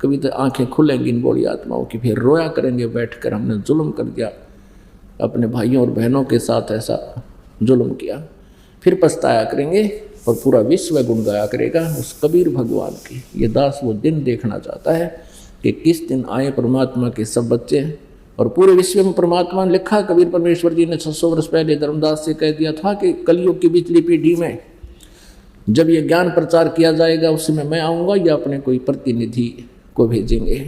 कभी तो आंखें खुलेंगी इन बोली आत्माओं की, फिर रोया करेंगे बैठकर, हमने जुल्म कर दिया अपने भाइयों और बहनों के साथ, ऐसा जुल्म किया। फिर पछताया करेंगे और पूरा विश्व गुण गाया करेगा उस कबीर भगवान की। ये दास वो दिन देखना चाहता है कि किस दिन आए परमात्मा के सब बच्चे, और पूरे विश्व में परमात्मा ने लिखा, कबीर परमेश्वर जी ने 600 वर्ष पहले धर्मदास से कह दिया था कि कलयुग की पिछली पीढ़ी में जब ये ज्ञान प्रचार किया जाएगा उसमें मैं आऊँगा या अपने कोई प्रतिनिधि को भेजेंगे।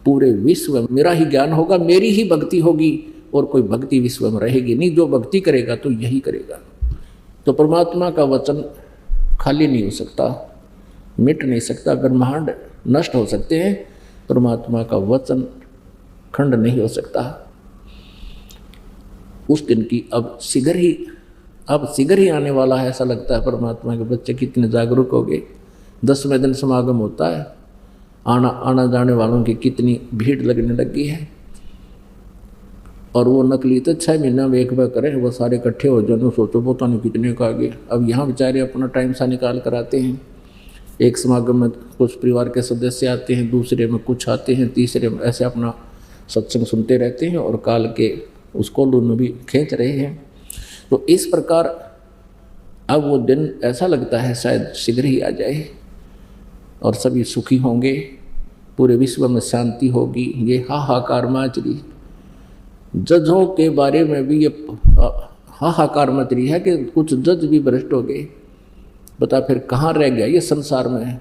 पूरे विश्व में मेरा ही ज्ञान होगा, मेरी ही भक्ति होगी, और कोई भक्ति विश्व में रहेगी नहीं। जो भक्ति करेगा तो यही करेगा। तो परमात्मा का वचन खाली नहीं हो सकता, मिट नहीं सकता। ब्रह्मांड नष्ट हो सकते हैं, परमात्मा का वचन खंड नहीं हो सकता। उस दिन की अब शीघ्र ही आने वाला है, ऐसा लगता है। परमात्मा के बच्चे कितने जागरूक हो गए। 10वें दिन समागम होता है, आना जाने वालों की कितनी भीड़ लगने लगी है। और वो नकली तो 6 महीना में एक बार करें, वो सारे इकट्ठे हो जाए, सोचो पता नहीं कितने का आगे। अब यहाँ बेचारे अपना टाइम सा निकाल कर आते हैं। एक समागम में कुछ परिवार के सदस्य आते हैं, दूसरे में कुछ आते हैं, तीसरे में ऐसे अपना सत्संग सुनते रहते हैं और काल के उसको लून भी खींच रहे हैं। तो इस प्रकार अब वो दिन ऐसा लगता है शायद शीघ्र ही आ जाए और सभी सुखी होंगे, पूरे विश्व में शांति होगी। ये हाहाकार मच रही, जजों के बारे में भी ये हाहाकार मच रही है कि कुछ जज भी भ्रष्ट हो गए। बता फिर कहाँ रह गया ये संसार में।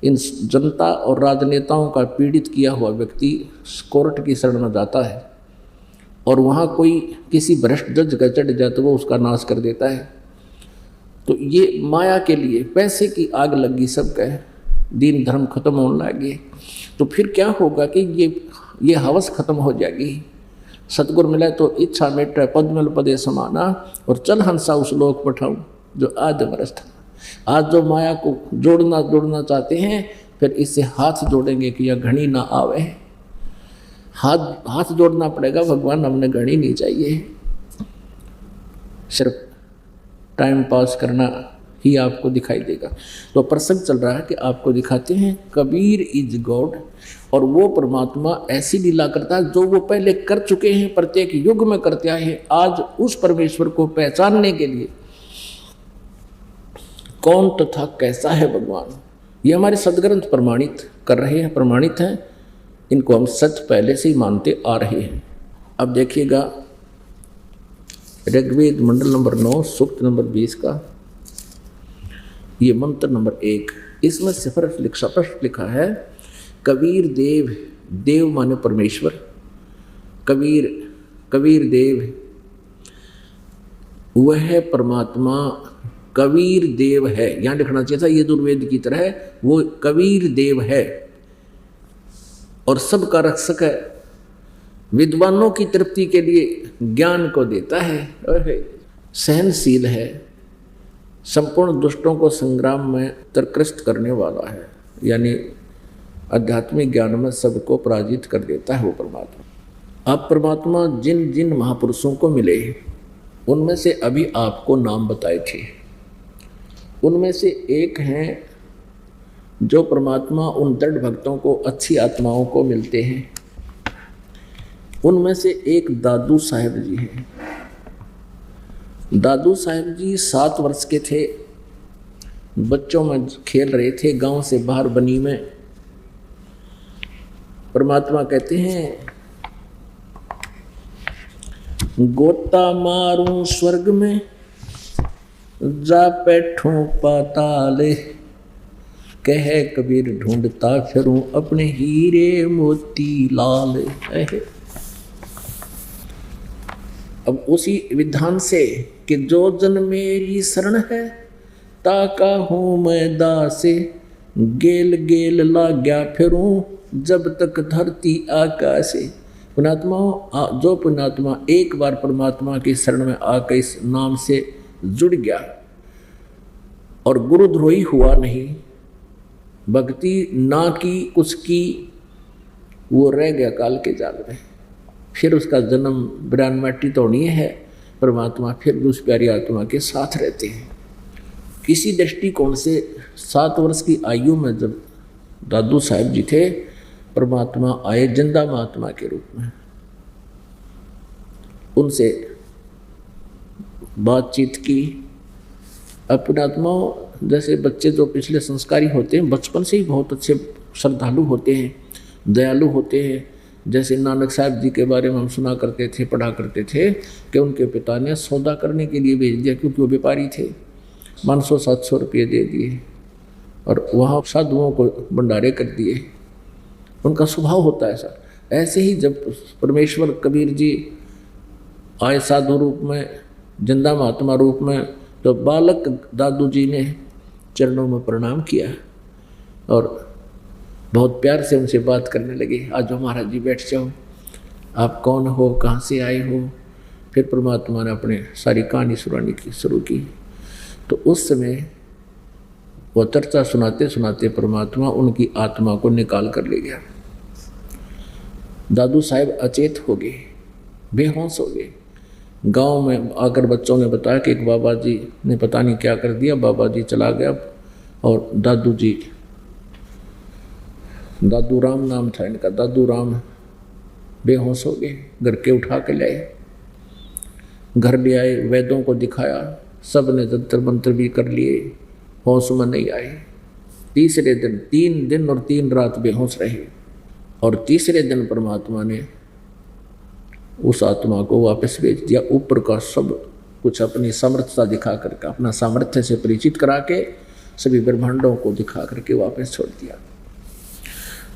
इन जनता और राजनेताओं का पीड़ित किया हुआ व्यक्ति कोर्ट की शरण में जाता है और वहाँ कोई किसी भ्रष्ट जज का चढ़ जाए तो वो उसका नाश कर देता है। तो ये माया के लिए पैसे की आग लगी सबका, दीन धर्म खत्म होने लगे। तो फिर क्या होगा कि ये हवस खत्म हो जाएगी। सतगुरु मिले तो इच्छा मेटे पद्मल पदे समाना, और चल हंसा उस लोक पठाऊं जो आद्य मरस था। आज जो माया को जोड़ना चाहते हैं, फिर इससे हाथ जोड़ेंगे कि यह घड़ी ना आवे। हाथ जोड़ना पड़ेगा, भगवान हमने घड़ी नहीं चाहिए। सिर्फ टाइम पास करना ही आपको दिखाई देगा। तो प्रसंग चल रहा है कि आपको दिखाते हैं कबीर इज गॉड, और वो परमात्मा ऐसी लीला करता है जो वो पहले कर चुके हैं, प्रत्येक युग में करते आए हैं। आज उस परमेश्वर को पहचानने के लिए कौन तथा कैसा है भगवान, ये हमारे सदग्रंथ प्रमाणित कर रहे हैं, प्रमाणित हैं। इनको हम सच पहले से ही मानते आ रहे हैं। अब देखिएगा ऋग्वेद मंडल नंबर 9 सूक्त नंबर 20 का ये मंत्र नंबर 1, इसमें स्पष्ट लिखा है कबीर देव, देव माने परमेश्वर, कबीर देव वह परमात्मा कबीर देव है। यहाँ लिखना चाहिए था ये दुर्वेद की तरह है, वो कबीर देव है और सबका रक्षक है। विद्वानों की तृप्ति के लिए ज्ञान को देता है, सहनशील है, संपूर्ण दुष्टों को संग्राम में तरकृष्ट करने वाला है, यानी आध्यात्मिक ज्ञान में सबको पराजित कर देता है वो परमात्मा। अब परमात्मा जिन जिन महापुरुषों को मिले उनमें से अभी आपको नाम बताए थे, उनमें से एक हैं जो परमात्मा उन दृढ़ भक्तों को, अच्छी आत्माओं को मिलते हैं। उनमें से एक दादू साहेब जी हैं। दादू साहेब जी 7 वर्ष के थे, बच्चों में खेल रहे थे गांव से बाहर बनी में। परमात्मा कहते हैं गोता मारूं स्वर्ग में जा बैठूं पाताले, कह कबीर ढूंढता फिरूं अपने हीरे मोती लाल। अब उसी विधान से कि जो जन मेरी शरण है ताका हूँ मैं दासे, गेल गेल लाग्या फिरूं जब तक धरती आकाशे। पुण्यात्मा, जो पुण्यात्मा एक बार परमात्मा की शरण में आकर इस नाम से जुड़ गया और गुरुद्रोही हुआ नहीं, भक्ति ना की कुछ की, वो रह गया काल के जाल में। फिर उसका जन्म बिरान माटी तोड़नी है, परमात्मा फिर उस प्यारी आत्मा के साथ रहते हैं। किसी दृष्टिकोण से 7 वर्ष की आयु में जब दादू साहब जी थे, परमात्मा आए जिंदा महात्मा के रूप में, उनसे बातचीत की। अपने आत्माओं जैसे बच्चे जो पिछले संस्कारी होते हैं, बचपन से ही बहुत अच्छे श्रद्धालु होते हैं, दयालु होते हैं। जैसे नानक साहब जी के बारे में हम सुना करते थे, पढ़ा करते थे कि उनके पिता ने सौदा करने के लिए भेज दिया, क्योंकि वो व्यापारी थे। 500-700 रुपये दे दिए और वहाँ साधुओं को भंडारे कर दिए। उनका स्वभाव होता है ऐसा। ऐसे ही जब परमेश्वर कबीर जी आए साधु रूप में, जिंदा महात्मा रूप में, तो बालक दादू जी ने चरणों में प्रणाम किया और बहुत प्यार से उनसे बात करने लगे। आज महाराज जी बैठ जाओ, आप कौन हो, कहाँ से आए हो। फिर परमात्मा ने अपने सारी कहानी सुनाने की शुरू की। तो उस समय वो चर्चा सुनाते सुनाते परमात्मा उनकी आत्मा को निकाल कर ले गया। दादू साहब अचेत हो गए, बेहोश हो गए। गांव में आकर बच्चों ने बताया कि एक बाबा जी ने पता नहीं क्या कर दिया, बाबा जी चला गया और दादू जी, दादू राम नाम था इनका, दादू राम बेहोश हो गए। घर के उठा के लाए, घर ले आए, वैद्यों को दिखाया, सब ने जंतर मंत्र भी कर लिए, होश में नहीं आए। तीसरे दिन 3 दिन और 3 रात बेहोश रहे और तीसरे दिन परमात्मा ने उस आत्मा को वापस भेज दिया। ऊपर का सब कुछ अपनी समर्थता दिखा करके, अपना सामर्थ्य से परिचित करा के सभी ब्रह्मांडों को दिखा करके वापस छोड़ दिया।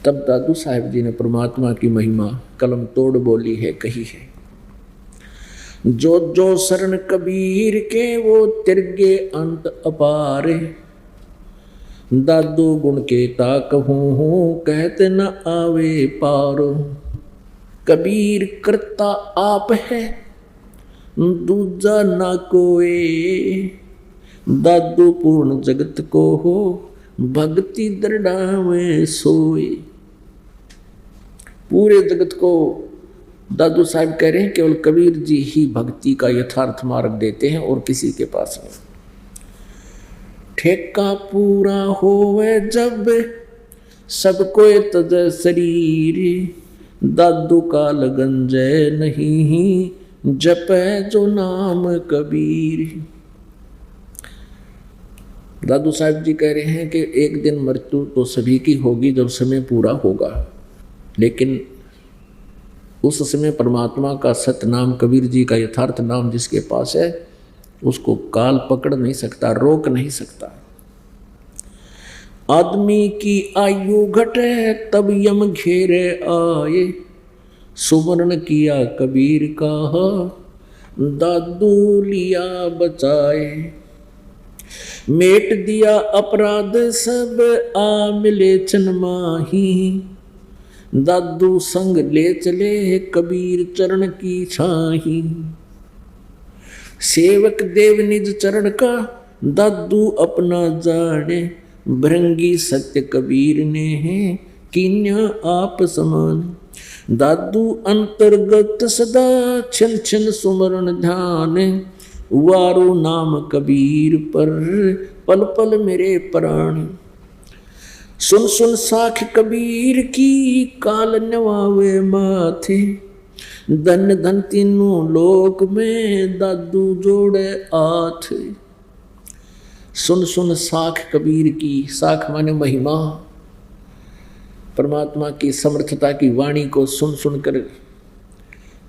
तब दादू साहब जी ने परमात्मा की महिमा कलम तोड़ बोली है, कही है। जो जो शरण कबीर के वो तिरगे अंत अपार, दादू गुण के ताकहूँ कहते न आवे पारो। कबीर करता आप है दूजा ना कोई, दादू पूर्ण जगत को हो भक्ति दृढ़ावे सोए। पूरे जगत को दादू साहब कह रहे हैं केवल कबीर जी ही भक्ति का यथार्थ मार्ग देते हैं और किसी के पास नहीं। ठेका पूरा होवे जब सबको तज शरीर, दादू का लगन जय नहीं जपे जो नाम कबीर। दादू साहब जी कह रहे हैं कि एक दिन मृत्यु तो सभी की होगी जब समय पूरा होगा, लेकिन उस समय परमात्मा का सत्य नाम, कबीर जी का यथार्थ नाम जिसके पास है, उसको काल पकड़ नहीं सकता, रोक नहीं सकता। आदमी की आयु घटे तब यम घेरे आए, सुमरण किया कबीर का दादू लिया बचाए। मेट दिया अपराध सब आ मिले चन माही, दादू संग ले चले कबीर चरण की छाही। सेवक देव निज चरण का दादू अपना जाने, भृंगी सत्य कबीर ने है कीन्या आप समान। दादू अंतर्गत सदा छिन छिन सुमरण ध्यान, वारो नाम कबीर पर पल पल मेरे प्राण। सुन सुन साख कबीर की काल नवावे माथे, धन धन तीनों लोक में दादू जोड़े आथ। सुन सुन साख कबीर की, साख माने महिमा, परमात्मा की समर्थता की वाणी को सुन सुन कर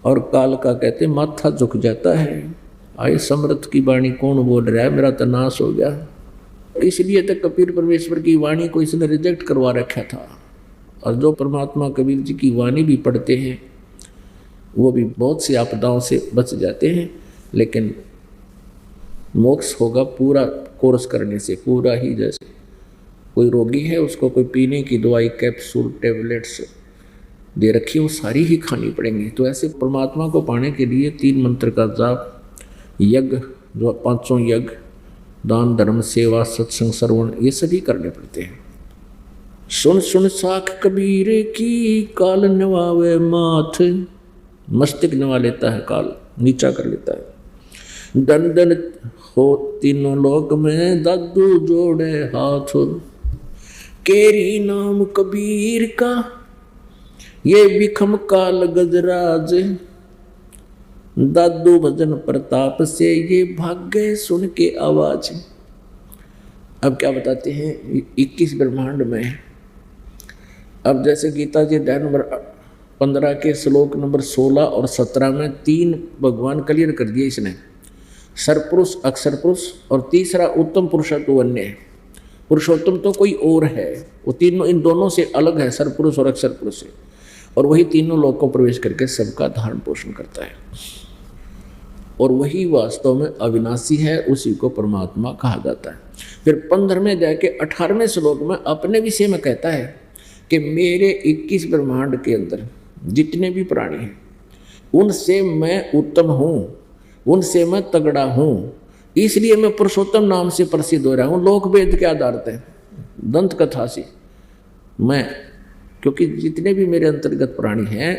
और काल का कहते माथा झुक जाता है। आए समर्थ की वाणी कौन बोल रहा है, मेरा तो नाश हो गया। इसलिए तक कबीर परमेश्वर की वाणी को इसने रिजेक्ट करवा रखा था। और जो परमात्मा कबीर जी की वाणी भी पढ़ते हैं वो भी बहुत सी आपदाओं से बच जाते हैं, लेकिन मोक्ष होगा पूरा कोर्स करने से, पूरा ही। जैसे कोई रोगी है, उसको कोई पीने की दवाई, कैप्सूल, टेबलेट्स दे रखी, वो सारी ही खानी पड़ेंगी। तो ऐसे परमात्मा को पाने के लिए 3 मंत्र का जाप, यज्ञ, जो 5 यज्ञ, दान धर्म सेवा सत्संग श्रवण, ये सभी करने पड़ते हैं। सुन सुन साख कबीर की काल नवावे माथ, मस्तिष्क नवा लेता है काल, नीचा कर लेता है। दन दन हो तीनों लोक में दादू जोड़े हाथ, केरी नाम कबीर का, ये विखम काल गजराज, दादू भजन प्रताप से ये भाग गए सुन के आवाज। अब क्या बताते हैं 21 ब्रह्मांड में। अब जैसे गीता जी अध्याय नंबर 15 के श्लोक नंबर 16 और 17 में 3 भगवान क्लियर कर दिए इसने, सरपुरुष, अक्षर पुरुष और तीसरा उत्तम पुरुषत्व अन्य है। पुरुषोत्तम तो कोई और है, वो तीनों इन दोनों से अलग है, सरपुरुष और अक्षर पुरुष से, और वही तीनों लोक को प्रवेश करके सबका धारण पोषण करता है, और वही वास्तव में अविनाशी है, उसी को परमात्मा कहा जाता है। फिर 15वें जाके 18वें श्लोक में अपने विषय में कहता है कि मेरे 21 ब्रह्मांड के अंदर जितने भी प्राणी हैं उनसे मैं उत्तम हूँ, उनसे मैं तगड़ा हूँ, इसलिए मैं पुरुषोत्तम नाम से प्रसिद्ध हो रहा हूँ। लोक वेद के आधार पे, दंत कथा से मैं, क्योंकि जितने भी मेरे अंतर्गत प्राणी हैं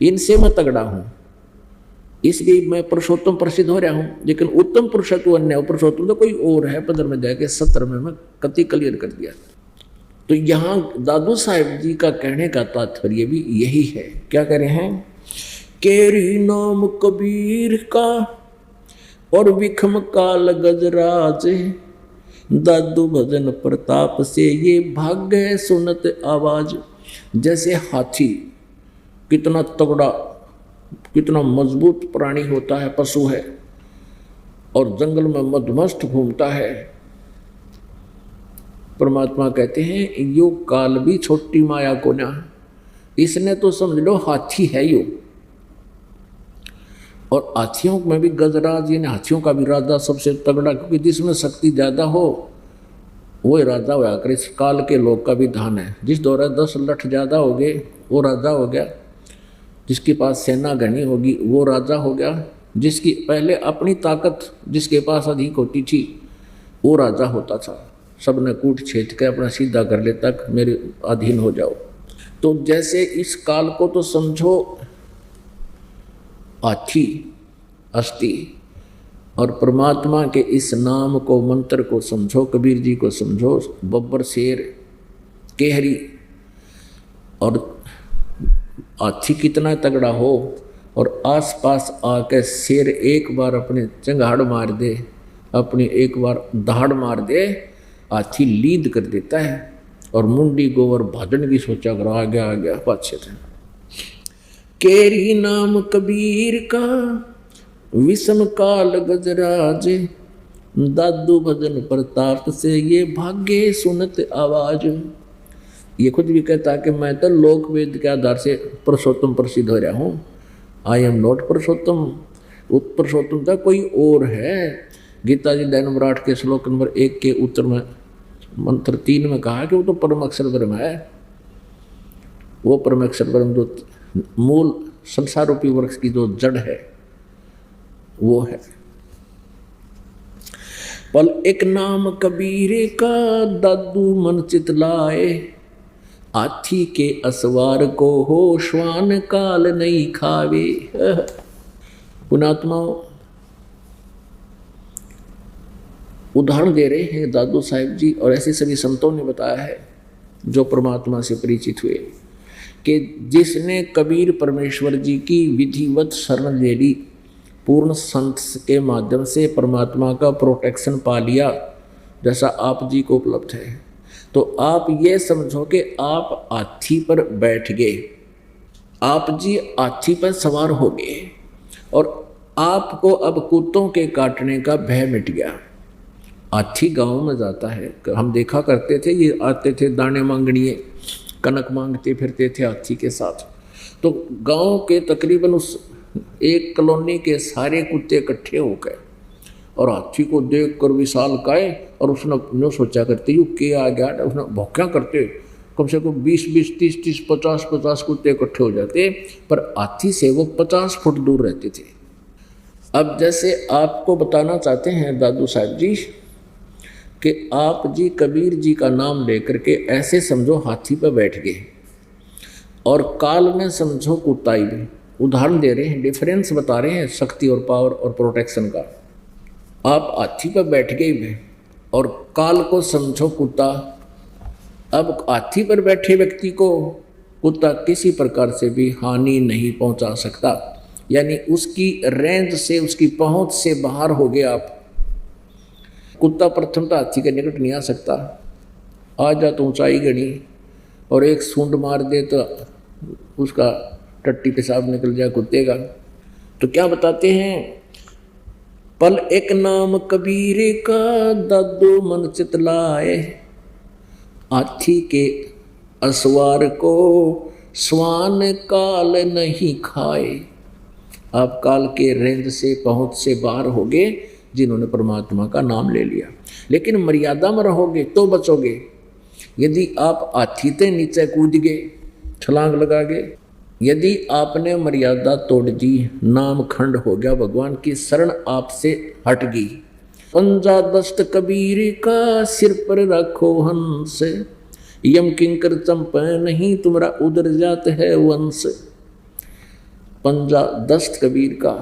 इनसे मैं तगड़ा हूँ, इसलिए मैं पुरुषोत्तम प्रसिद्ध हो रहा हूँ। लेकिन उत्तम पुरुषत्व अन्य, पुरुषोत्तम तो कोई और है। 15 में जाके 17 में मैं कति क्लियर कर दिया। तो यहाँ दादू साहेब जी का कहने का तात्पर्य भी यही है। क्या कह रहे हैं? केरी नाम कबीर का और विखम काल गजराज, दादू भजन प्रताप से ये भाग गए सुनत आवाज। जैसे हाथी कितना तगड़ा, कितना मजबूत प्राणी होता है, पशु है, और जंगल में मदमस्त घूमता है। परमात्मा कहते हैं यो काल भी छोटी माया को ना, इसने तो समझ लो हाथी है यो। और हाथियों में भी गजराज, यानी हाथियों का भी राजा सबसे तगड़ा, क्योंकि जिसमें शक्ति ज़्यादा हो वो राजा होया कर। इस काल के लोग का भी धान है, जिस दौरान 10 लठ ज़्यादा हो गए वो राजा हो गया, जिसके पास सेना घनी होगी वो राजा हो गया, जिसकी पहले अपनी ताकत जिसके पास अधिक होती थी वो राजा होता था। सब ने कूट छेद के अपना सीधा कर ले तक मेरे अधीन हो जाओ। तो जैसे इस काल को तो समझो हाथी अस्थि, और परमात्मा के इस नाम को, मंत्र को समझो, कबीर जी को समझो बब्बर, शेर, केहरी। और हाथी कितना तगड़ा हो और आसपास आके शेर एक बार अपने चंगाड़ मार दे, अपनी एक बार दहाड़ मार दे, हाथी लीद कर देता है। और मुंडी गोवर भाजन की सोचा करो, आ गया पाछे थे। केरी नाम कबीर का विषम काल गजराज, दादू भजन प्रताप से ये भाग्य सुनत आवाज। ये खुद भी कहता है कि मैं तो लोक वेद के आधार से पुरुषोत्तम प्रसिद्ध हो रहा हूँ। आई एम नॉट पुरुषोत्तम, पुरुषोत्तम तो कोई और है। गीता जी अध्याय नंबर 8 के श्लोक नंबर 1 के उत्तर में मंत्र 3 में कहा कि वो तो परम अक्षर ब्रह्म है। वो परम अक्षर ब्रह्म जो मूल संसार रूपी वृक्ष की जो जड़ है वो है। पल एक नाम कबीर का, दादू मन चित लाए, हाथी के असवार को हो श्वान काल नहीं खावे। पुणात्माओं उदाहरण दे रहे हैं दादू साहिब जी, और ऐसे सभी संतों ने बताया है जो परमात्मा से परिचित हुए, कि जिसने कबीर परमेश्वर जी की विधिवत शरण ले ली, पूर्ण संत के माध्यम से परमात्मा का प्रोटेक्शन पा लिया, जैसा आप जी को उपलब्ध है, तो आप ये समझो कि आप हाथी पर बैठ गए, आप जी हाथी पर सवार हो गए, और आपको अब कुत्तों के काटने का भय मिट गया। हाथी गांव में जाता है, हम देखा करते थे, ये आते थे दाने मांगनिए, कनक मांगते फिरते थे हाथी के साथ। तो गांव के तकरीबन उस एक कॉलोनी के सारे कुत्ते इकट्ठे हो गए और हाथी को देख कर विशाल काय, और उसने सोचा करते यू के आ गया, उसने भौंका करते कम से कम 20-20, 30-30, 50-50 कुत्ते इकट्ठे हो जाते, पर हाथी से वो 50 फुट दूर रहते थे। अब जैसे आपको बताना चाहते हैं दादू साहब जी कि आप जी कबीर जी का नाम लेकर के ऐसे समझो हाथी पर बैठ गए, और काल में समझो कुत्ताई में। उदाहरण दे रहे हैं, डिफरेंस बता रहे हैं शक्ति और पावर और प्रोटेक्शन का। आप हाथी पर बैठ गए और काल को समझो कुत्ता, अब हाथी पर बैठे व्यक्ति को कुत्ता किसी प्रकार से भी हानि नहीं पहुंचा सकता, यानी उसकी रेंज से, उसकी पहुंच से बाहर हो गए आप। कुत्ता प्रथम तो हाथी के निकट नहीं आ सकता, आ जा तो ऊंचाई गणी और एक सूंड मार दे तो उसका टट्टी पेशाब निकल जाए कुत्ते का। तो क्या बताते हैं, पल एक नाम कबीर का दादो मन चितलाए, हाथी के असवार को स्वान काल नहीं खाए। आप काल के रेंज से, पहुंच से बाहर हो गए जिन्होंने परमात्मा का नाम ले लिया। लेकिन मर्यादा में रहोगे तो बचोगे। यदि आप हाथी से नीचे कूद गए, छलांग लगा गए, यदि आपने मर्यादा तोड़ दी, नाम खंड हो गया, भगवान की शरण आपसे हट गई। पंजा दस्त कबीर का सिर पर रखो हंस, यम किंकर चंप नहीं तुम्हारा उधर जात है वंश। पंजा दस्त कबीर का,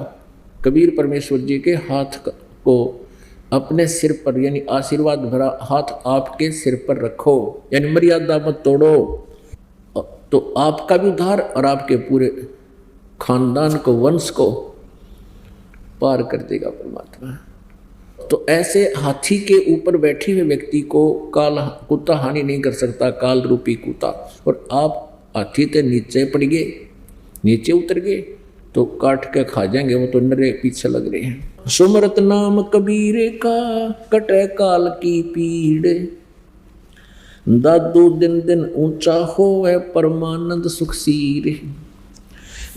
कबीर परमेश्वर जी के हाथ को अपने सिर पर, यानी आशीर्वाद भरा हाथ आपके सिर पर रखो, यानी मर्यादा मत तोड़ो, तो आपका भी उद्धार और आपके पूरे खानदान को, वंश को पार कर देगा परमात्मा। तो ऐसे हाथी के ऊपर बैठे हुए व्यक्ति को काल, कुत्ता हानि नहीं कर सकता, काल रूपी कुत्ता। और आप हाथी से नीचे पड़ गए, नीचे उतर गए तो काट के खा जाएंगे, वो तो नरे पीछे लग रहे हैं। सुमरत नाम कबीर का कटे काल की पीड़, दादू दिन दिन ऊंचा होवे परमानंद सुखसीर।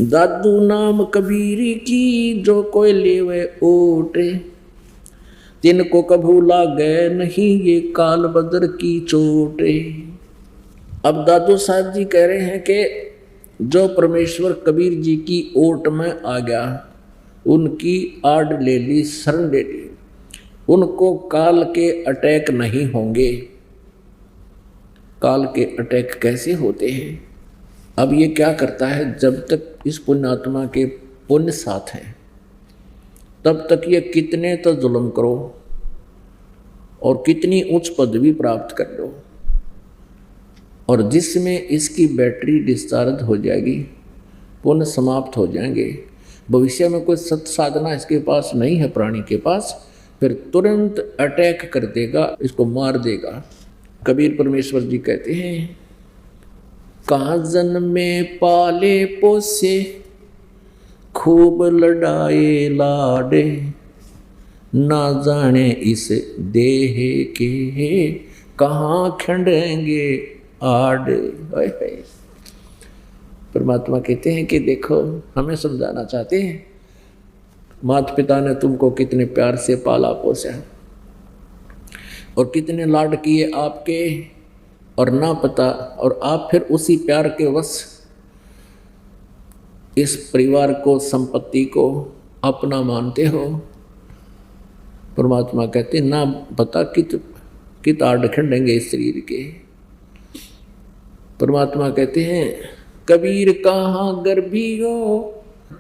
दादू नाम कबीर की जो कोई लेवे ओटे, तिनको कभू लागे नहीं ये काल बदर की चोटे। अब दादू साहब जी कह रहे हैं कि जो परमेश्वर कबीर जी की ओट में आ गया, उनकी आड़ ले ली, शरण ले ली, उनको काल के अटैक नहीं होंगे। काल के अटैक कैसे होते हैं? अब ये क्या करता है, जब तक इस पुण्यात्मा के पुण्य साथ हैं तब तक ये कितने तो जुल्म करो और कितनी उच्च पदवी प्राप्त कर लो, और जिसमें इसकी बैटरी डिस्चार्ज हो जाएगी, पुण्य समाप्त हो जाएंगे, भविष्य में कोई सत साधना इसके पास नहीं है प्राणी के पास, फिर तुरंत अटैक कर देगा, इसको मार देगा। कबीर परमेश्वर जी कहते हैं, कहाँ जन्मे पाले पोसे खूब लड़ाए लाडे, ना जाने इस देह के कहाँ खंडेंगे आड़। परमात्मा कहते हैं कि देखो, हमें समझाना चाहते हैं, माता पिता ने तुमको कितने प्यार से पाला पोसा और कितने लाड किए आपके, और ना पता, और आप फिर उसी प्यार के वश इस परिवार को, संपत्ति को अपना मानते हो। परमात्मा कहते ना पता कित आड़ खंडेंगे इस शरीर के। परमात्मा कहते हैं, कबीर कहाँ गर्भी हो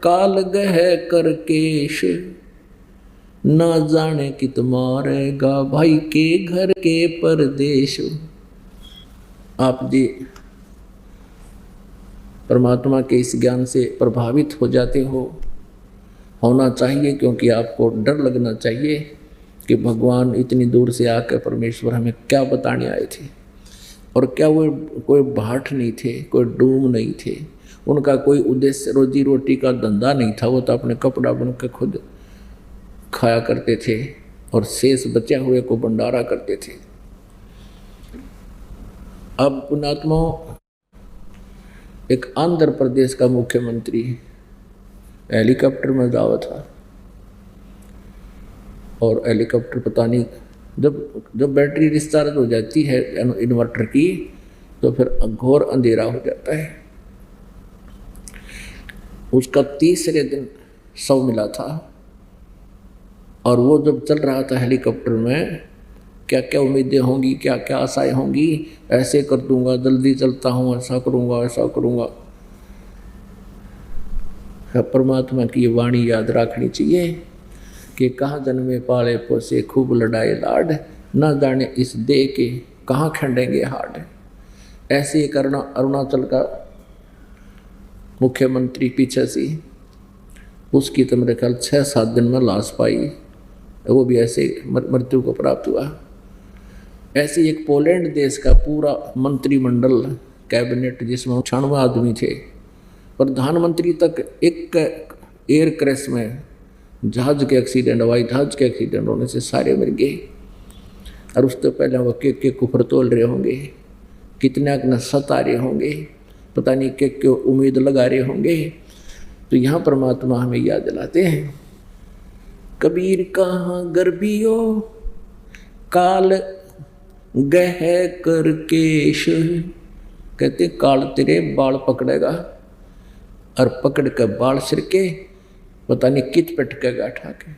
काल गह कर केश, ना जाने कित मारेगा भाई के घर के परदेश। आप जी परमात्मा के इस ज्ञान से प्रभावित हो जाते हो, होना चाहिए, क्योंकि आपको डर लगना चाहिए कि भगवान इतनी दूर से आकर परमेश्वर हमें क्या बताने आए थे, और क्या वो कोई भाट नहीं थे, कोई डूम नहीं थे, उनका कोई उद्देश्य रोजी रोटी का धंधा नहीं था, वो तो अपने कपड़ा बन के खुद खाया करते थे और शेष बचे हुए को भंडारा करते थे। अब पुण्यात्मा, एक आंध्र प्रदेश का मुख्यमंत्री हेलीकॉप्टर में जावा था, और हेलीकॉप्टर पता नहीं, जब बैटरी डिस्चार्ज हो जाती है इन्वर्टर की, तो फिर घोर अंधेरा हो जाता है। उसका तीसरे दिन शव मिला था, और वो जब चल रहा था हेलीकॉप्टर में, क्या क्या उम्मीदें होंगी, क्या क्या आशाएं होंगी, ऐसे कर दूंगा, जल्दी चलता हूँ, ऐसा करूँगा, ऐसा करूँगा। परमात्मा की वाणी याद रखनी चाहिए कि कहाँ जन्मे पाले पोसे खूब लड़ाए लाड, ना जाने इस देह के कहाँ खंडेंगे हाड। ऐसे ही करना। अरुणाचल का मुख्यमंत्री पीछे से, उसकी तो मेरे ख्याल 6-7 दिन में लाश पाई, वो भी ऐसे मृत्यु को प्राप्त हुआ। ऐसे एक पोलैंड देश का पूरा मंत्रिमंडल, कैबिनेट, जिसमें 96 आदमी थे, प्रधानमंत्री तक एक एयर क्रैश में, जहाज के एक्सीडेंट, हवाई जहाज के एक्सीडेंट होने से सारे मर गए। और उससे पहले वो के कुफर तोल रहे होंगे, कितने न सता रहे होंगे, पता नहीं के उम्मीद लगा रहे होंगे। तो यहाँ परमात्मा हमें याद दिलाते हैं, कबीर कहाँ गर्भियो काल गह कर केश। कहते काल तेरे बाल पकड़ेगा, और पकड़ कर बाल सिर के पता नहीं कित पटकेगा ठाके,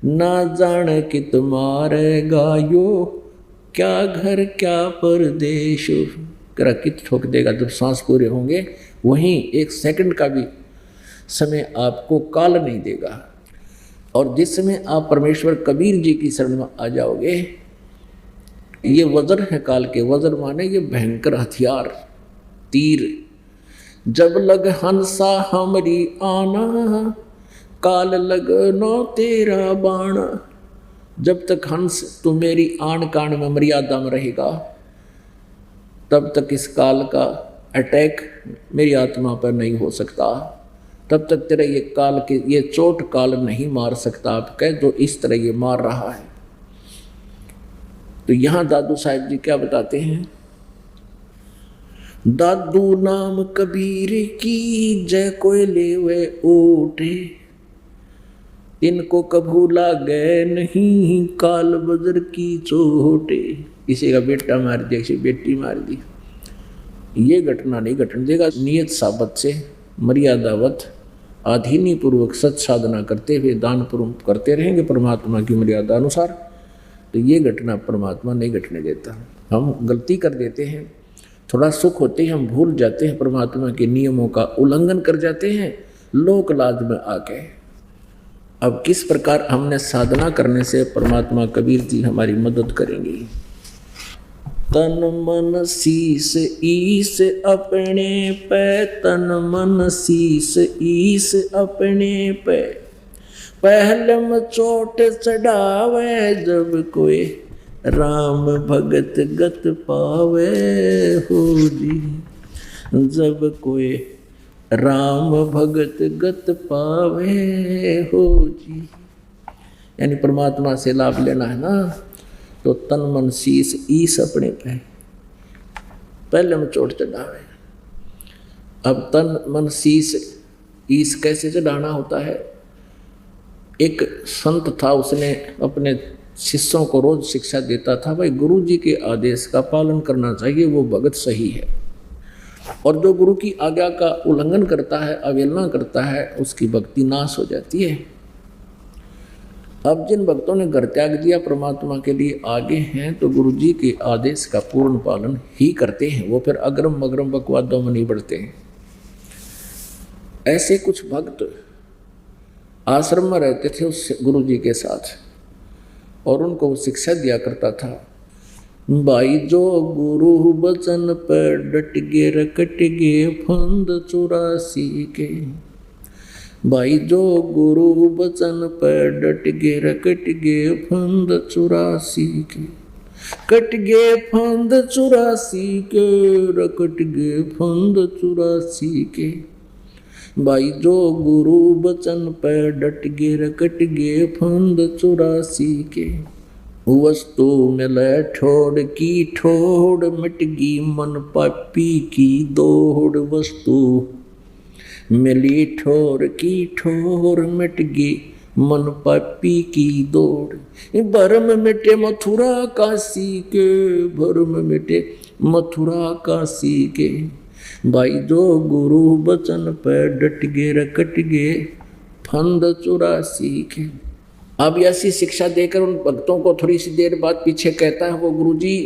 ना जाने कित मारेगा यो, क्या घर क्या परदेश। करा कित ठोक देगा। जब सांस पूरे होंगे वहीं 1 सेकंड का भी समय आपको काल नहीं देगा। और जिस समय आप परमेश्वर कबीर जी की शरण में आ जाओगे, ये वज्र है काल के। वज्र माने ये भयंकर हथियार, तीर। जब लग हंसा हमरी आना, काल लगनो तेरा बाणा। जब तक हंस तू मेरी आन कान में मर्यादा में रहेगा, तब तक इस काल का अटैक मेरी आत्मा पर नहीं हो सकता। तब तक तेरा ये काल के ये चोट काल नहीं मार सकता आपके, जो इस तरह ये मार रहा है। तो यहाँ दादू साहब जी क्या बताते हैं, दादू नाम कबीर की जय कोई लेवे ओटे, इनको कभू लागे नहीं काल बजर की चोटे। किसी का बेटा मार दिया, किसी बेटी मार दी, ये घटना नहीं घटने देगा। नियत साबत से मर्यादावत आधीनी पूर्वक सच साधना करते हुए दान पूर्वक करते रहेंगे परमात्मा की मर्यादा अनुसार, तो ये घटना परमात्मा नहीं घटने देता। हम गलती कर देते हैं, थोड़ा सुख होते ही हम भूल जाते हैं, परमात्मा के नियमों का उल्लंघन कर जाते हैं लोक लाज में आके। अब किस प्रकार हमने साधना करने से परमात्मा कबीर जी हमारी मदद करेंगे। तन मन शीस ईस अपने पे, तन मन शीस ईस अपने पे, पहले में चोट चढ़ावे जब कोई राम भगत गत पावे हो जी। जब कोई राम भगत गत पावे हो जी, यानी परमात्मा से लाभ लेना है ना, तो तन मन शीस ईस अपने पे, पहले में चोट चढ़ावे। अब तन मन शीस ईस कैसे चढ़ाना होता है। एक संत था, उसने अपने शिष्यों को रोज शिक्षा देता था, भाई गुरु जी के आदेश का पालन करना चाहिए, वो भगत सही है। और जो गुरु की आज्ञा का उल्लंघन करता है, अवहेलना करता है, उसकी भक्ति नाश हो जाती है। अब जिन भक्तों ने घर त्याग दिया, परमात्मा के लिए आगे हैं, तो गुरु जी के आदेश का पूर्ण पालन ही करते हैं। वो फिर अग्रम मग्रम बकवादों में नहीं बढ़ते हैं। ऐसे कुछ भक्त आश्रम में रहते थे उस गुरु जी के साथ, और उनको वो शिक्षा दिया करता था, भाई जो गुरु बचन पर डट गे रकट गे फंद 84 के। भाई जो गुरु बचन पर डट गे रकट गे फंद 84 के, कट गे फंद 84 के, रकट गे फंद 84 के। भाई जो गुरु बचन पर डट गे रकट गे फंद 84 के। वस्तु मिले ठोड़ की ठोड़, मिट गई मन पापी की दौड़। वस्तु मिली ठोर की ठोर, मिट गई मन पापी की दौड़। भरम मिटे मथुरा काशी के, भरम मिटे मथुरा काशी के। भाई जो गुरु बचन पर डट गे रकट गे फंद 84 के। अब ऐसी शिक्षा देकर उन भक्तों को थोड़ी सी देर बाद पीछे कहता है वो गुरुजी,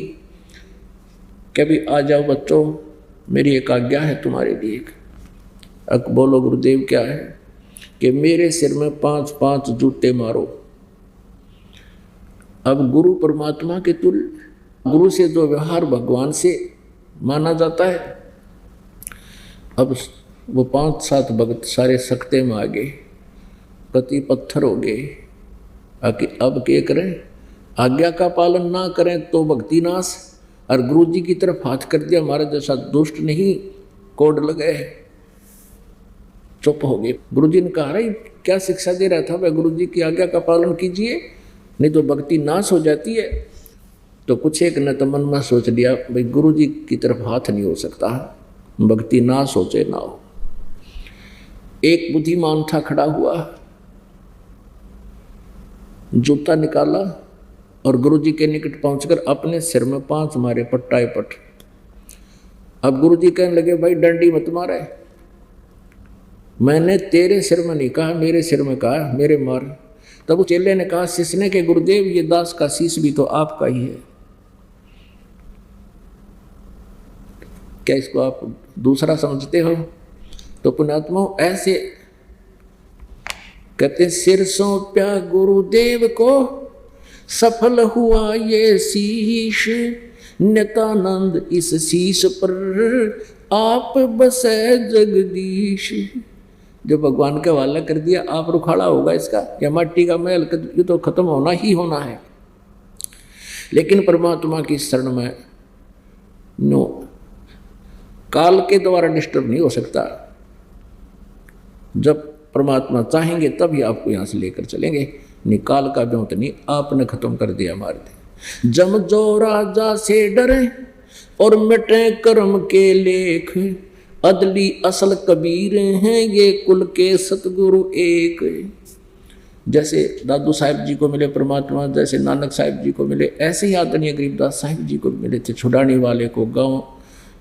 कभी आ जाओ बच्चों, मेरी एक आज्ञा है तुम्हारे लिए। बोलो गुरुदेव क्या है। कि मेरे सिर में 5-5 जूते मारो। अब गुरु परमात्मा के तुल्य, गुरु से जो व्यवहार भगवान से माना जाता है। अब वो 5-7 भगत सारे सख्ते में आ गए, कति पत्थर हो गए। अब क्या करें, आज्ञा का पालन ना करें तो भक्ति नाश, और गुरु जी की तरफ हाथ कर दिया, हमारा जैसा दुष्ट नहीं कोड लगे, चुप हो गए। गुरु जी ने कहा, अरे क्या शिक्षा दे रहा था भाई, गुरु जी की आज्ञा का पालन कीजिए नहीं तो भक्ति नाश हो जाती है। तो कुछ एक ने तो मन में सोच लिया, भाई गुरु जी की तरफ हाथ नहीं हो सकता, भक्ति नाश हो चाहे ना हो। एक बुद्धिमान था खड़ा हुआ, जूता निकाला और गुरु जी के निकट पहुंचकर अपने सिर में 5 मारे पट्टाए पट। अब गुरु जी कहने लगे, भाई डंडी मत मारे, मैंने तेरे सिर में नहीं कहा, मेरे सिर में कहा, मेरे मार। तब उस चेले ने कहा शिष्य ने, के गुरुदेव ये दास का शीश भी तो आपका ही है, क्या इसको आप दूसरा समझते हो? तो पुण्यात्मा ऐसे कहते, सिर सौंप्या गुरुदेव को सफल हुआ ये शीश, नित्यानंद इस शीश पर आप बसे जगदीश। जो भगवान का हवाला कर दिया, आप रुखाड़ा होगा इसका, या माटी का महल, ये तो खत्म होना ही होना है। लेकिन परमात्मा की शरण में नो, काल के द्वारा डिस्टर्ब नहीं हो सकता। जब परमात्मा चाहेंगे तभी आपको यहाँ से लेकर चलेंगे, निकाल का ब्योत नहीं, आपने खत्म कर दिया, मार दिया। जम जो राजा से डरे और मिटे कर्म के लेख, अदली असल कबीर हैं ये कुल के सतगुरु एक। जैसे दादू साहिब जी को मिले परमात्मा, जैसे नानक साहिब जी को मिले, ऐसे ही आदरणीय गरीबदास साहिब जी को मिले थे, छुड़ाने वाले को, गांव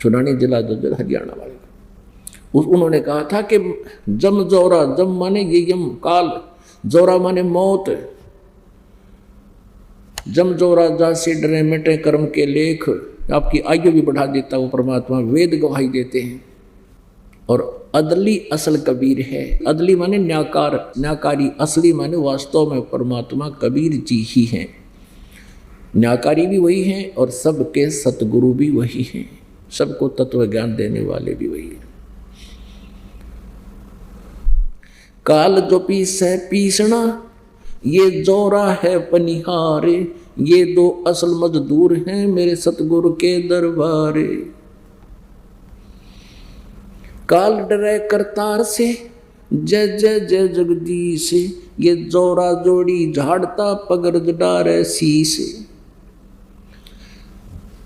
छुड़ानी जिला जो हरियाणा वाले को। उन्होंने कहा था कि जम जोरा, जम माने ये यम काल, जोरा माने मौत, जम जोरा जा से डरे मिटे कर्म के लेख। आपकी आयु भी बढ़ा देता वो परमात्मा, वेद गवाही देते हैं। और अदली असल कबीर है, अदली माने न्याकार, न्याकारी, असली माने वास्तव में परमात्मा कबीर जी ही हैं। न्याकारी भी वही हैं और सबके सतगुरु भी वही हैं, सबको तत्व ज्ञान देने वाले भी वही हैं। काल जो पीसे पीसना ये जोरा है पनिहारे, ये 2 असल मजदूर हैं मेरे सतगुरु के दरबारे। काल डरे करतार से जय जय जय जगदीश, ये जोरा जोड़ी झाड़ता पगर डारे शीश।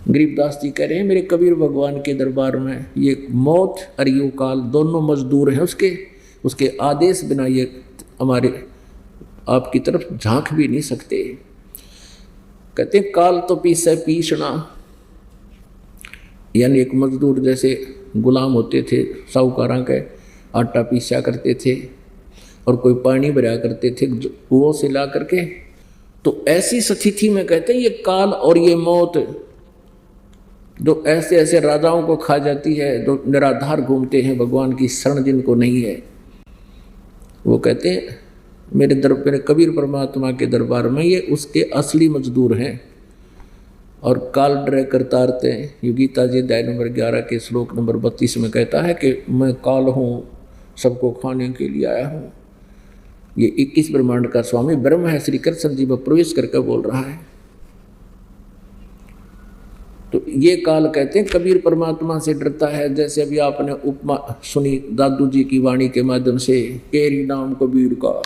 गरीबदास जी कह रहे हैं, मेरे कबीर भगवान के दरबार में ये मौत और ये काल दोनों मजदूर हैं उसके आदेश बिना ये हमारे आपकी तरफ झांक भी नहीं सकते। कहते काल तो पीसे पीसना, यानी एक मजदूर जैसे गुलाम होते थे, साहूकारा के आटा पीसा करते थे और कोई पानी भरा करते थे कुओं से ला करके। तो ऐसी स्थिति में कहते हैं ये काल और ये मौत जो ऐसे ऐसे राजाओं को खा जाती है, जो निराधार घूमते हैं, भगवान की शरण जिनको नहीं है, वो कहते हैं मेरे कबीर परमात्मा के दरबार में ये उसके असली मजदूर हैं। और काल डरे करतारते, ये गीता जी अध्याय नंबर 11 के श्लोक नंबर 32 में कहता है कि मैं काल हूँ, सबको खाने के लिए आया हूँ। ये 21 ब्रह्मांड का स्वामी ब्रह्म है, श्री कृष्ण जी में प्रवेश करके बोल रहा है। तो ये काल कहते हैं कबीर परमात्मा से डरता है। जैसे अभी आपने उपमा सुनी दादू जी की वाणी के माध्यम से, केरी नाम कबीर का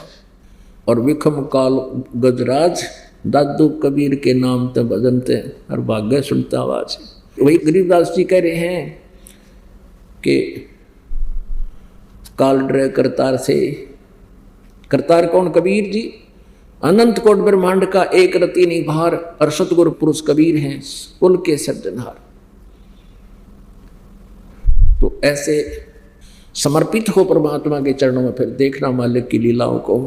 और विखम काल गजराज, दादू कबीर के नाम ते भजनते और भाग्य सुनता आवाज। वही गरीबदास जी कह रहे हैं कि काल डरे करतार से। करतार कौन? कबीर जी। अनंत कोट ब्रह्मांड का एक रति निभार और सतगुरु पुरुष कबीर हैं, कुल के सज्जनहार। तो ऐसे समर्पित हो परमात्मा के चरणों में, फिर देखना मालिक की लीलाओं को।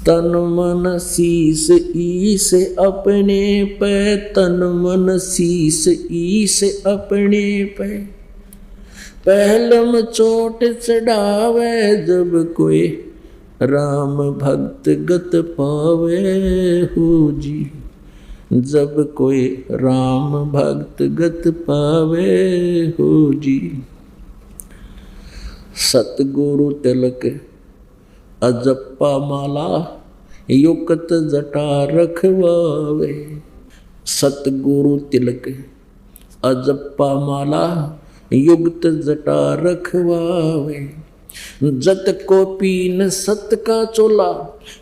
तन मन शीस ईस अपने पे, तन मन शीस ईस अपने पे, पहलम चोट चढ़ावे जब कोई राम भक्त गत पावे हो जी। जब कोई राम भक्त गत पावे हो जी। सतगुरु तिलक अजप्पा माला युक्त जटा रखवावे। सतगुरु तिलक अजप्पा माला युक्त जटा रखवावे। जत को पीन सत का चोला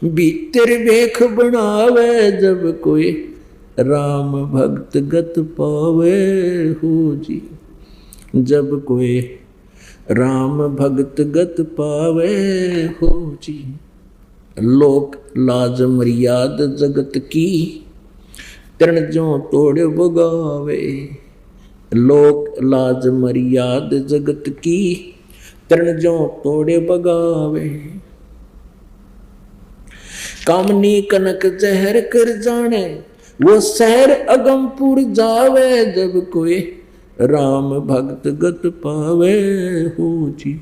भीतर भेख बनावे। जब कोई राम भक्त गत पावे हो जी। जब कोई राम भक्त गत पावे हो जी। लोक लाज मर्याद जगत की तृण ज्यों तोड़ बगावे। लोक लाज मर्याद जगत की तृण ज्यों तोड़े बगावे। कामनी कनक जहर कर जाने वो शहर अगमपुर जावे। जब कोई राम भक्त गत पावे हो जी।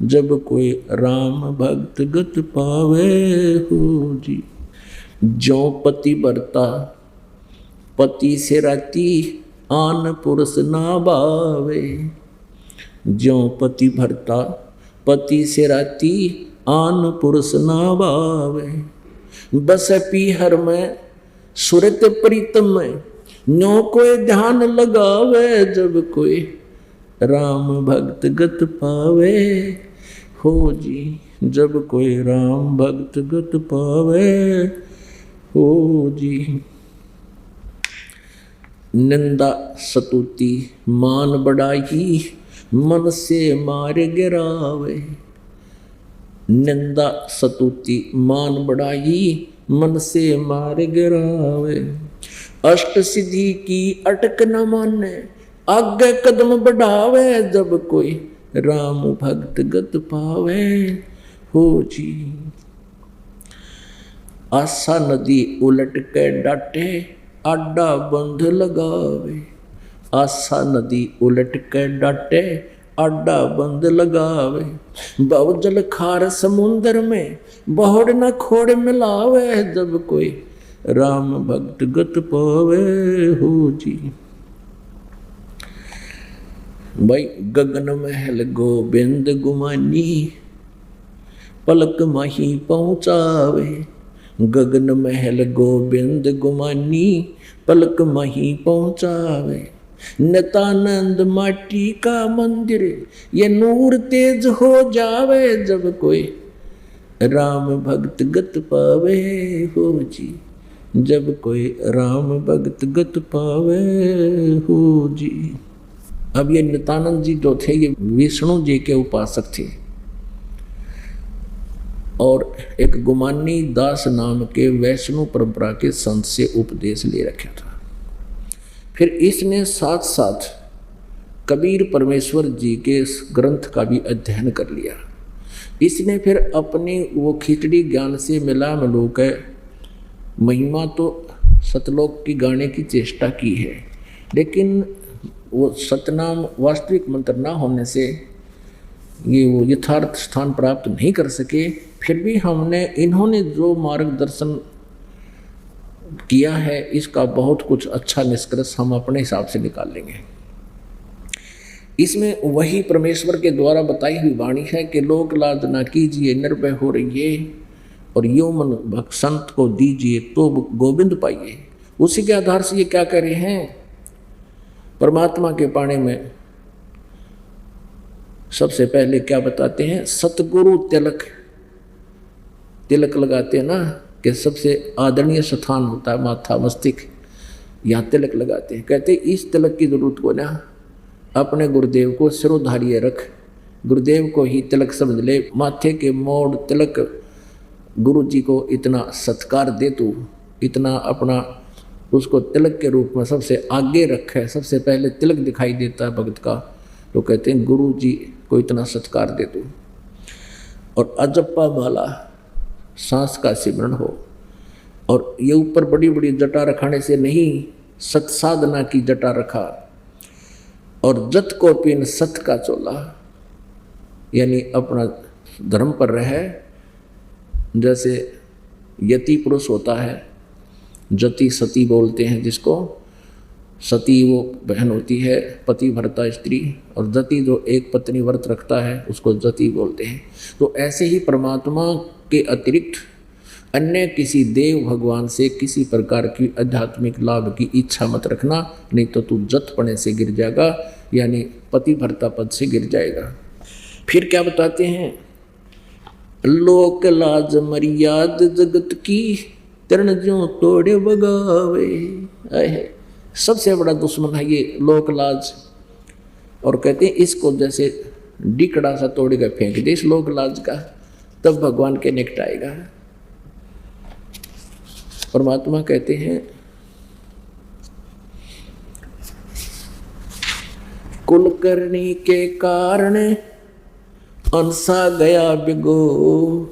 जब कोई राम भक्त गत पावे हो जी। जो पति बरता पति से राती आन पुरुष ना भावे। ज्यों पति भरता पति से राती आन पुरुष ना भावे। बस पीहर में सुरत प्रीतम में न्यो कोई ध्यान लगावे। जब कोई राम भक्त गत पावे हो जी। जब कोई राम भक्त गत पावे हो जी। निंदा स्तुति मान बढ़ाई मन से मार गिरावे। निंदा स्तुति मान बढ़ाई मन से मार गिरावे। अष्ट सिद्धि की अटक न माने आगे कदम बढ़ावे। जब कोई राम भक्त गत पावे हो जी। आशा नदी उलट के डाटे आडा बंध लगावे। आशा नदी उलट के डाटे आडा बंद लगावे। बहु जल खार समुंदर में बहुड़ न खोड़ मिलावे। जब कोई राम भक्त गत पावे हो जी। भाई गगन महल गोबिंद गुमानी पलक माही पहुँचावे। गगन महल गोबिंद गुमानी पलक माही पहुँचावे। नितानंद माटी का मंदिर ये नूर तेज हो जावे। जब कोई राम भक्त गत पावे हो जी। जब कोई राम भक्त गत पावे हो जी। अब ये नितानंद जी जो थे ये विष्णु जी के उपासक थे और एक गुमानी दास नाम के वैष्णव परंपरा के संत से उपदेश ले रखा था। फिर इसने साथ साथ कबीर परमेश्वर जी के ग्रंथ का भी अध्ययन कर लिया। इसने फिर अपनी वो खिचड़ी ज्ञान से मिला मिलो के महिमा तो सतलोक की गाने की चेष्टा की है, लेकिन वो सतनाम वास्तविक मंत्र ना होने से ये वो यथार्थ स्थान प्राप्त नहीं कर सके। फिर भी हमने इन्होंने जो मार्गदर्शन किया है इसका बहुत कुछ अच्छा निष्कर्ष हम अपने हिसाब से निकाल लेंगे। इसमें वही परमेश्वर के द्वारा बताई हुई वाणी है कि लोक लाज ना कीजिए निर्भय हो रहिए और यो मन भक्त संत को दीजिए तो गोविंद पाइए। उसी के आधार से ये क्या कह रहे हैं, परमात्मा के पाने में सबसे पहले क्या बताते हैं, सतगुरु तिलक। तिलक लगाते हैं ना कि सबसे आदरणीय स्थान होता है माथा मस्तिष्क, यहाँ तिलक लगाते हैं। कहते इस तिलक की जरूरत को ना अपने गुरुदेव को सिरोधार्य रख, गुरुदेव को ही तिलक समझ ले। माथे के मोड़ तिलक गुरु जी को इतना सत्कार दे, तू इतना अपना उसको तिलक के रूप में सबसे आगे रखे। सबसे पहले तिलक दिखाई देता है भगत का, तो कहते हैं गुरु जी को इतना सत्कार दे तू। और अजप्पा माला सांस का सिमरण हो, और ये ऊपर बड़ी बड़ी जटा रखाने से नहीं, सत साधना की जटा रखा। और जत को पिन सत का चोला, यानी अपना धर्म पर रहे। जैसे यति पुरुष होता है जति सती बोलते हैं जिसको। सती वो बहन होती है, पति भरता स्त्री, और जति जो एक पत्नी व्रत रखता है उसको जति बोलते हैं। तो ऐसे ही परमात्मा के अतिरिक्त अन्य किसी देव भगवान से किसी प्रकार की आध्यात्मिक लाभ की इच्छा मत रखना, नहीं तो तू जतपने से गिर जाएगा, यानी पति भरता पद से गिर जाएगा। फिर क्या बताते हैं, लोक लाज मर्याद जगत की तरण ज्यों तोड़े बगावे। सबसे बड़ा दुश्मन है ये लोक लाज। और कहते हैं इसको जैसे डिकड़ा सा तोड़ के फेंक दे इस लोक लाज का, तब भगवान के निकट आएगा। परमात्मा कहते हैं कुलकर्णी के कारण अंसा गया बिगो,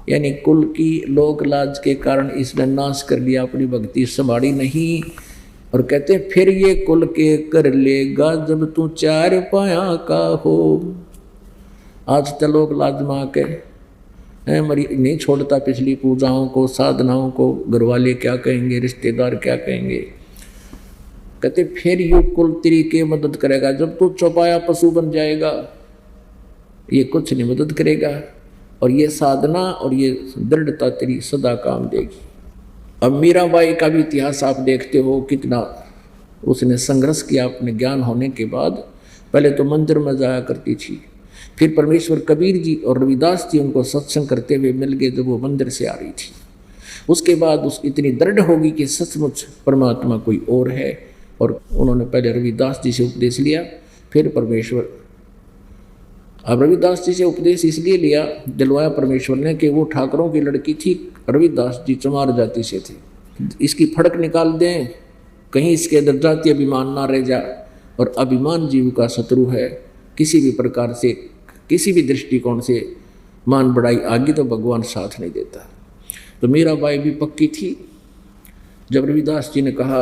यानी कुल की लोक लाज के कारण इसने नाश कर लिया, अपनी भक्ति संभाली नहीं। और कहते हैं फिर ये कुल के कर लेगा जब तू चार पाया का हो। आज तो लोक लाज माँ के मरी नहीं छोड़ता पिछली पूजाओं को, साधनाओं को, घरवाले क्या कहेंगे, रिश्तेदार क्या कहेंगे। कहते फिर ये कुल तेरी के मदद करेगा जब तू चौपाया पशु बन जाएगा, ये कुछ नहीं मदद करेगा। और ये साधना और ये दृढ़ता तेरी सदा काम देगी। अब मीराबाई का भी इतिहास आप देखते हो, कितना उसने संघर्ष किया अपने ज्ञान होने के बाद। पहले तो मंदिर में जाया करती थी, फिर परमेश्वर कबीर जी और रविदास जी उनको सत्संग करते हुए मिल गए जब वो मंदिर से आ रही थी। उसके बाद उस इतनी दृढ़ होगी कि सचमुच परमात्मा कोई और है, और उन्होंने पहले रविदास जी से उपदेश लिया, फिर परमेश्वर। अब रविदास जी से उपदेश इसलिए लिया, दिलवाया परमेश्वर ने कि वो ठाकरों की लड़की थी, रविदास जी चमार जाति से थे, इसकी फड़क निकाल दें, कहीं इसके अंदर जाति अभिमान ना रह जा। और अभिमान जीव का शत्रु है, किसी भी प्रकार से किसी भी दृष्टिकोण से मान बढ़ाई आगे तो भगवान साथ नहीं देता। तो मीराबाई भी पक्की थी। जब रविदास जी ने कहा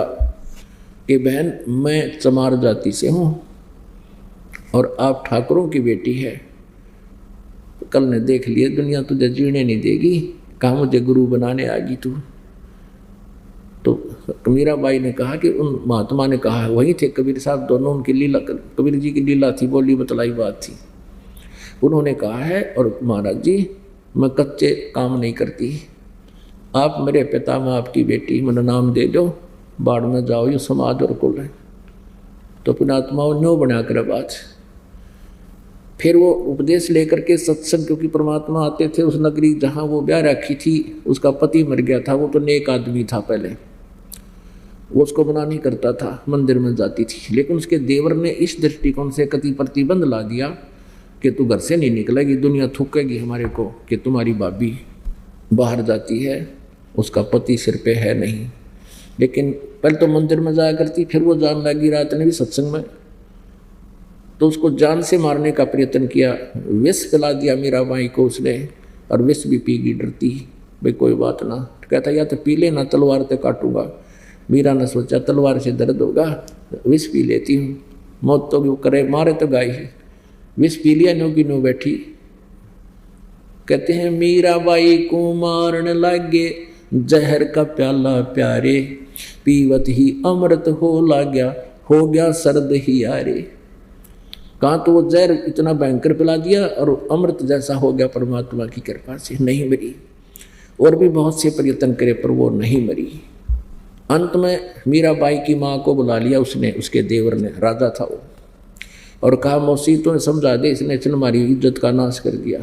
कि बहन मैं चमार जाति से हूँ और आप ठाकुरों की बेटी है, तो कल ने देख लिया दुनिया तुझे जीने नहीं देगी, कहाँ मुझे गुरु बनाने आ गई तू। तो मीराबाई ने कहा कि उन महात्मा ने कहा, वही थे कबीर साहब, दोनों उनकी लीला, कबीर जी की लीला थी, बोली बतलाई बात थी। उन्होंने कहा है, और महाराज जी मैं कच्चे काम नहीं करती, आप मेरे पिता मैं आपकी बेटी, मेरा नाम दे दो, बाढ़ में जाओ, ये समाज और कुल है। तो पुणात्माओं नो बना कर बात। फिर वो उपदेश लेकर के सत्संग, क्योंकि परमात्मा आते थे उस नगरी जहाँ वो ब्याह रखी थी, उसका पति मर गया था, वो तो नेक आदमी था पहले, वो उसको मना नहीं करता था, मंदिर में जाती थी। लेकिन उसके देवर ने इस दृष्टिकोण से कति प्रतिबंध ला दिया कि तू घर से नहीं निकलेगी, दुनिया थूकेगी हमारे को कि तुम्हारी भाभी बाहर जाती है, उसका पति सिर पे है नहीं। लेकिन पहले तो मंदिर में जाया करती, फिर वो जान लगी रात ने भी सत्संग में, तो उसको जान से मारने का प्रयत्न किया, विष पिला दिया मीराबाई को उसने, और विष भी पी गई डरती, भाई कोई बात ना, कहता या तो पी ले ना तलवार से काटूंगा। मीरा ने सोचा तलवार से दर्द होगा, विष पी लेती हूँ, मौत तो करे मारे तो गाय है। विष पी लिया, नो की नो बैठी। कहते हैं मीराबाई को मारने लगे, जहर का प्याला प्यारे, पीवत ही अमृत हो गया सर्द ही यारे। कहाँ तो वो जहर इतना भयंकर पिला दिया और अमृत जैसा हो गया परमात्मा की कृपा से, नहीं मरी। और भी बहुत से प्रयत्न करे पर वो नहीं मरी। अंत में मीराबाई की माँ को बुला लिया उसने, उसके देवर ने, राजा था वो, और कहा मौसी तो समझा दे, इसने हमारी इज्जत का नाश कर दिया।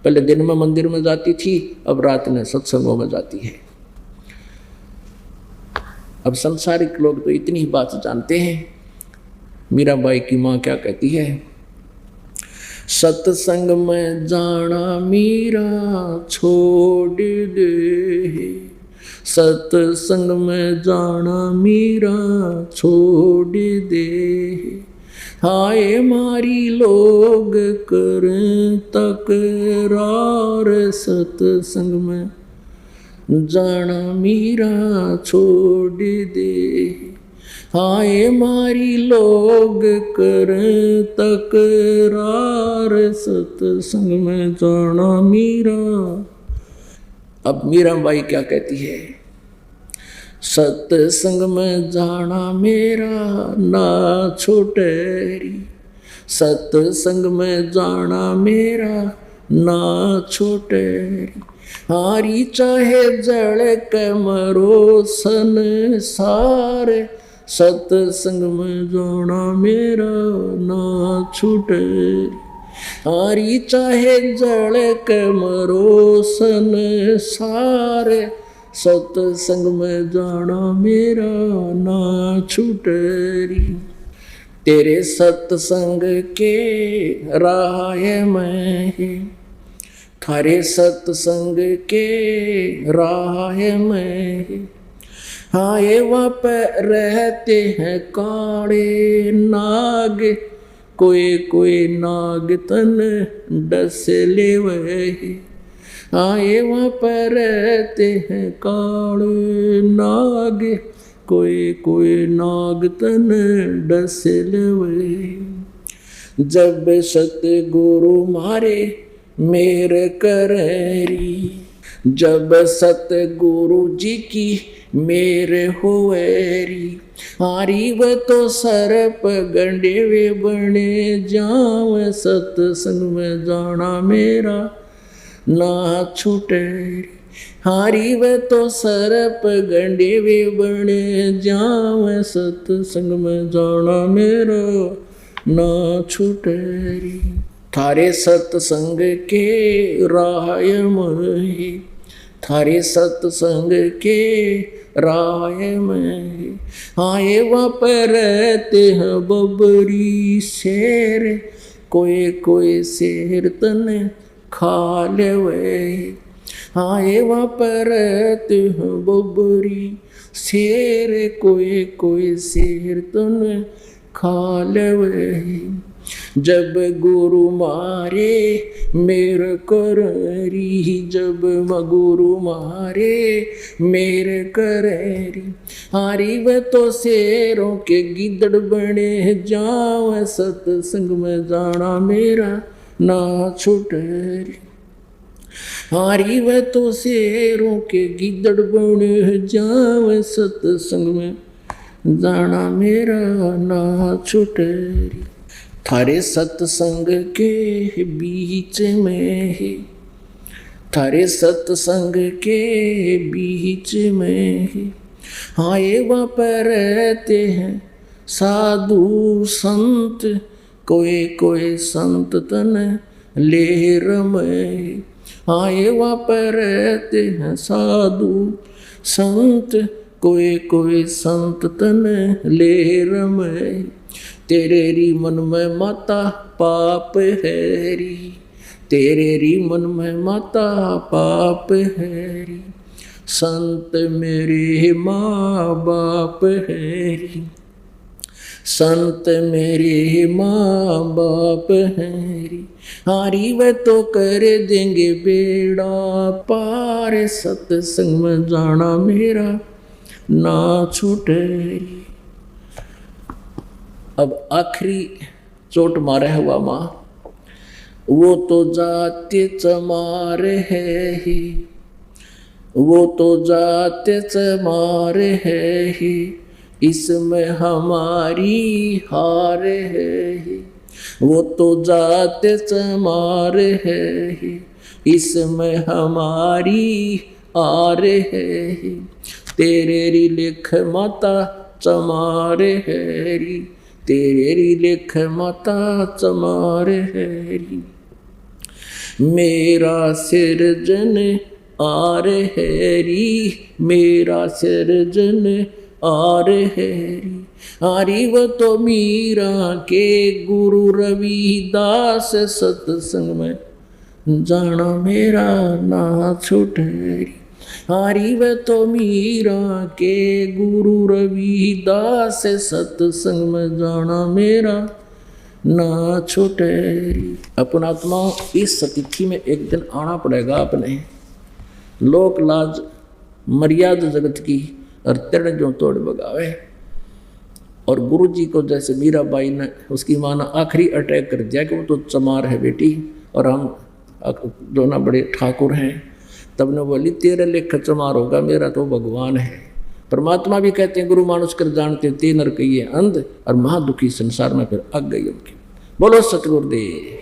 पहले दिन में मंदिर में जाती थी, अब रात में सत्संगों में जाती है। अब संसारिक लोग तो इतनी ही बात जानते हैं। मीराबाई की माँ क्या कहती है, सत्संग में जाना मीरा छोड़ दे, सत्संग में जाना मीरा छोड़ दे, हाय मारी लोग करें तकरार, सत्संग में जाना मीरा छोड़ दे, हाय मारी लोग करें तकरार, सत्संग में जाना मीरा। अब मीराबाई क्या कहती है, सत्संग में जाना मेरा ना छूटे री, सत्संग में जाना मेरा ना छूटे री। हारी चाहे जड़ के मरो संसार, सत्संग में जाना मेरा ना छूटे री। हारी चाहे जड़ के मरो संसार, सत्संग में जाना मेरा ना छूटे री। तेरे सत्संग के राह में, थारे सत्संग के राह में, हाय वहाँ पर रहते हैं काले नाग, कोई कोई नाग तन डस ले वही। आए वहाँ पर रहते हैं काले नाग, कोई कोई नाग तन डस ले वही। जब सतगुरु मारे मेरे करेरी, जब सतगुरु जी की मेरे होएरी। हारी व तो सरप गंडे वे बने जाव, सत्संग में जाना मेरा ना छूटे। हारी व तो सरप गंडे वे बने जाव, सत्संग में जाना मेरा ना छूटे। थारे सत्संग के राह में, थारे सत्संग के राह में, आए वहाँ पर रहते हैं बबरी शेर, कोई कोई शेर तने खा ले वे। आए वहाँ पर रहते हैं बबरी शेर, कोई कोई शेर तने खा ले वे। जब गुरु मारे मेरे करेरी, जब गुरु मारे मेरे करेरी। हारी व तो शेरों के गिदड़ बने जाव, सत्संग में जाना मेरा ना छूटे। हारी व तो शेरों के गिदड़ बने जाव, सत्संग में जाना मेरा ना छूटे। थारे सत्संग के बीच में, थारे सत्संग के बीच में, आए वहाँ पर रहते हैं साधु संत, कोई कोई संत तन ले रमे। आए वहाँ पर रहते हैं साधु संत, कोई कोई संत तन ले रमे। तेरे री मन में माता पाप है री, तेरे री मन में माता पाप है री। संत मेरे माँ बाप है री, संत मेरे माँ बाप है री। हारी वे तो कर देंगे बेड़ा पार, सत्संग में जाना मेरा ना छूटे री। अब आखिरी चोट मारे हुआ माँ, वो तो जाते चमार है ही, वो तो जाते चमार है ही, इसमें हमारी हार है ही। वो तो जाते चमार है ही, इसमें हमारी हार है ही। तेरे री लिख माता चमार है री, तेरी लिख माता चमार है री। मेरा सिरजन आर है री, मेरा सिरजन आर है री। हारी वो तो मीरा के गुरु रविदास, सत्संग में जाना मेरा ना छूटे री। हारी व तो मीरा के गुरु रविदास, सत्संग में जाना मेरा ना छूटे री। अपना आत्मा इस तिथि में एक दिन आना पड़ेगा अपने। लोक लाज मर्यादा जगत की और तिरण जो तोड़ बगावे। और गुरु जी को जैसे मीराबाई ने उसकी माँ ने आखिरी अटैक कर दिया कि वो तो चमार है बेटी और हम जो ना बड़े ठाकुर हैं, तब ने बोली तेरे लेख चमार होगा, मेरा तो भगवान है। परमात्मा भी कहते हैं गुरु मानुष कर जानते ते नर कहिए अंध, और महादुखी संसार में फिर अग गई उनकी। बोलो सतगुरुदेव।